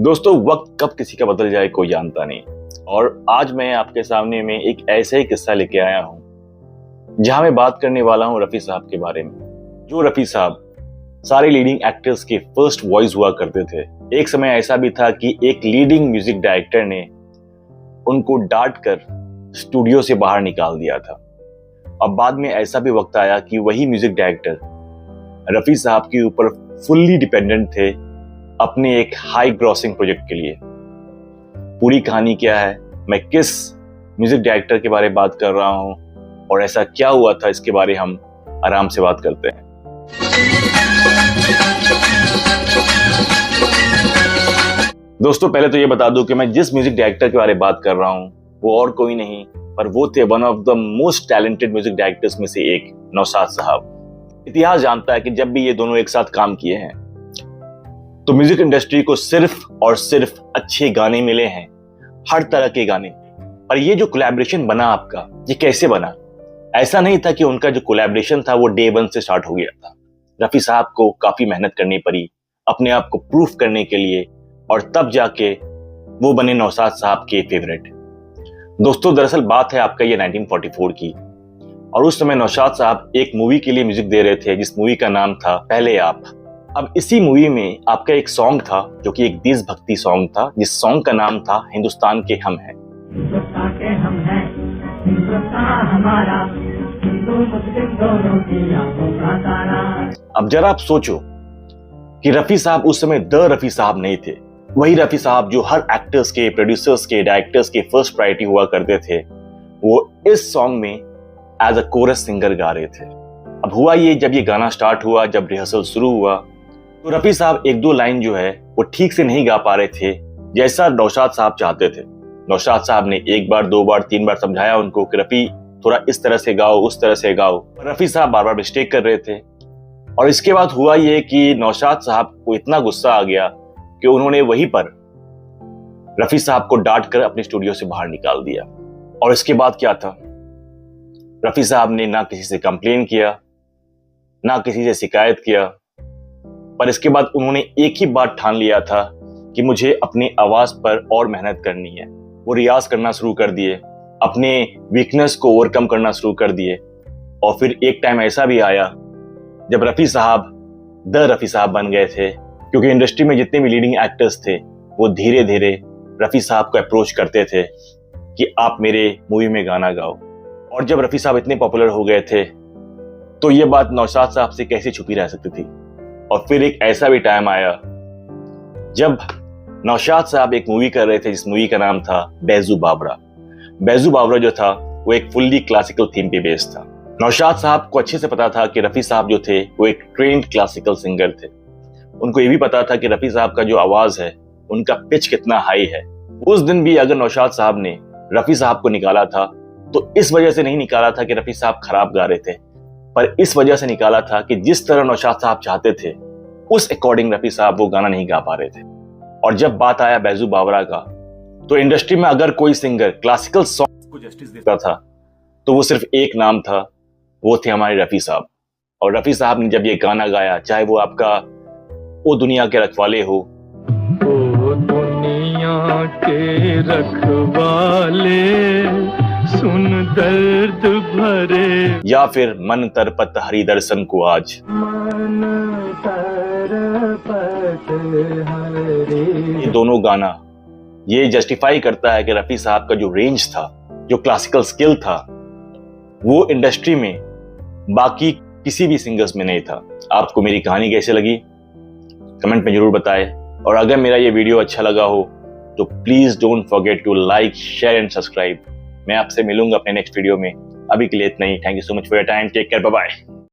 दोस्तों, वक्त कब किसी का बदल जाए कोई जानता नहीं। और आज मैं आपके सामने में एक ऐसा ही किस्सा लेके आया हूं जहां मैं बात करने वाला हूं रफी साहब के बारे में। जो रफी साहब सारे लीडिंग एक्टर्स के फर्स्ट वॉइस हुआ करते थे। एक समय ऐसा भी था कि एक लीडिंग म्यूजिक डायरेक्टर ने उनको डांट कर स्टूडियो से बाहर निकाल दिया था। अब बाद में ऐसा भी वक्त आया कि वही म्यूजिक डायरेक्टर रफी साहब के ऊपर फुल्ली डिपेंडेंट थे अपने एक हाई ग्रॉसिंग प्रोजेक्ट के लिए। पूरी कहानी क्या है, मैं किस म्यूजिक डायरेक्टर के बारे में बात कर रहा हूं और ऐसा क्या हुआ था, इसके बारे हम आराम से बात करते हैं। दोस्तों, पहले तो ये बता दूं कि मैं जिस म्यूजिक डायरेक्टर के बारे में बात कर रहा हूं वो और कोई नहीं, पर वो थे one of the most talented music directors में से एक, नौशाद साहब। इतिहास जानता है कि जब भी ये दोनों एक साथ काम किए हैं तो म्यूजिक इंडस्ट्री को सिर्फ और सिर्फ अच्छे गाने मिले हैं, हर तरह के गाने। और ये जो कोलैबोरेशन बना आपका, ये कैसे बना? ऐसा नहीं था कि उनका जो कोलैबोरेशन था वो डे वन से स्टार्ट हो गया था। रफी साहब को काफी मेहनत करनी पड़ी अपने आप को प्रूफ करने के लिए, और तब जाके वो बने नौशाद साहब के फेवरेट। दोस्तों, दरअसल बात है आपका ये 1944 की, और उस समय नौशाद साहब एक मूवी के लिए म्यूजिक दे रहे थे जिस मूवी का नाम था पहले आप। अब इसी मूवी में आपका एक सॉन्ग था जो कि एक देशभक्ति सॉन्ग था, जिस सॉन्ग का नाम था हिंदुस्तान के हम हैं। अब जरा आप सोचो कि रफी साहब उस समय द रफी साहब नहीं थे। वही रफी साहब जो हर एक्टर्स के, प्रोड्यूसर्स के, डायरेक्टर्स के फर्स्ट प्रायोरिटी हुआ करते थे, वो इस सॉन्ग में एज अ कोरस सिंगर गा रहे थे। अब हुआ ये, जब ये गाना स्टार्ट हुआ, जब रिहर्सल शुरू हुआ, तो रफी साहब एक दो लाइन जो है वो ठीक से नहीं गा पा रहे थे जैसा नौशाद साहब चाहते थे। नौशाद साहब ने एक बार, दो बार, तीन बार समझाया उनको कि रफी थोड़ा इस तरह से गाओ, उस तरह से गाओ। रफी साहब बार बार मिस्टेक कर रहे थे। और इसके बाद हुआ ये कि नौशाद साहब को इतना गुस्सा आ गया कि उन्होंने वहीं पर रफी साहब को डांट कर अपने स्टूडियो से बाहर निकाल दिया। और इसके बाद क्या था, रफी साहब ने ना किसी से कंप्लेन किया, ना किसी से शिकायत किया, पर इसके बाद उन्होंने एक ही बात ठान लिया था कि मुझे अपनी आवाज पर और मेहनत करनी है। वो रियाज करना शुरू कर दिए, अपने वीकनेस को ओवरकम करना शुरू कर दिए। और फिर एक टाइम ऐसा भी आया जब रफी साहब द रफी साहब बन गए थे, क्योंकि इंडस्ट्री में जितने भी लीडिंग एक्टर्स थे वो धीरे धीरे रफी साहब को अप्रोच करते थे कि आप मेरे मूवी में गाना गाओ। और जब रफी साहब इतने पॉपुलर हो गए थे तो ये बात नौशाद साहब से कैसे छुपी रह सकती थी। और फिर एक ऐसा भी टाइम आया जब नौशाद साहब एक मूवी कर रहे थे जिस मूवी का नाम था बैजू बावरा। बैजू बावरा जो था वो एक फुल्ली क्लासिकल थीम पे बेस्ड था। नौशाद साहब को अच्छे से पता था कि रफी साहब जो थे वो एक ट्रेंड क्लासिकल सिंगर थे। उनको ये भी पता था कि रफी साहब का जो आवाज है उनका पिच कितना हाई है। उस दिन भी अगर नौशाद साहब ने रफी साहब को निकाला था तो इस वजह से नहीं निकाला था कि रफी साहब खराब गा रहे थे, पर इस वजह से निकाला था कि जिस तरह नौशाद साहब चाहते थे उस अकॉर्डिंग रफी साहब वो गाना नहीं गा पा रहे थे। और जब बात आया बैजू बावरा का, तो इंडस्ट्री में अगर कोई सिंगर क्लासिकल सॉन्ग को जस्टिस देता था तो वो सिर्फ एक नाम था, वो थे हमारे रफी साहब। और रफी साहब ने जब ये गाना गाया, चाहे वो आपका ओ दुनिया के रखवाले हो, ओ दुनिया के रखवाले सुन दर्द भरे, या फिर मन तरपत हरि दर्शन को आज, मन तरपत हरि। ये दोनों गाना ये जस्टिफाई करता है कि रफी साहब का जो रेंज था, जो क्लासिकल स्किल था, वो इंडस्ट्री में बाकी किसी भी सिंगर्स में नहीं था। आपको मेरी कहानी कैसे लगी कमेंट में जरूर बताएं। और अगर मेरा ये वीडियो अच्छा लगा हो तो please don't forget to like, share and subscribe. मैं आपसे मिलूंगा अपने नेक्स्ट वीडियो में। अभी के लिए इतना ही। Thank you so much for your time. Take care, bye bye.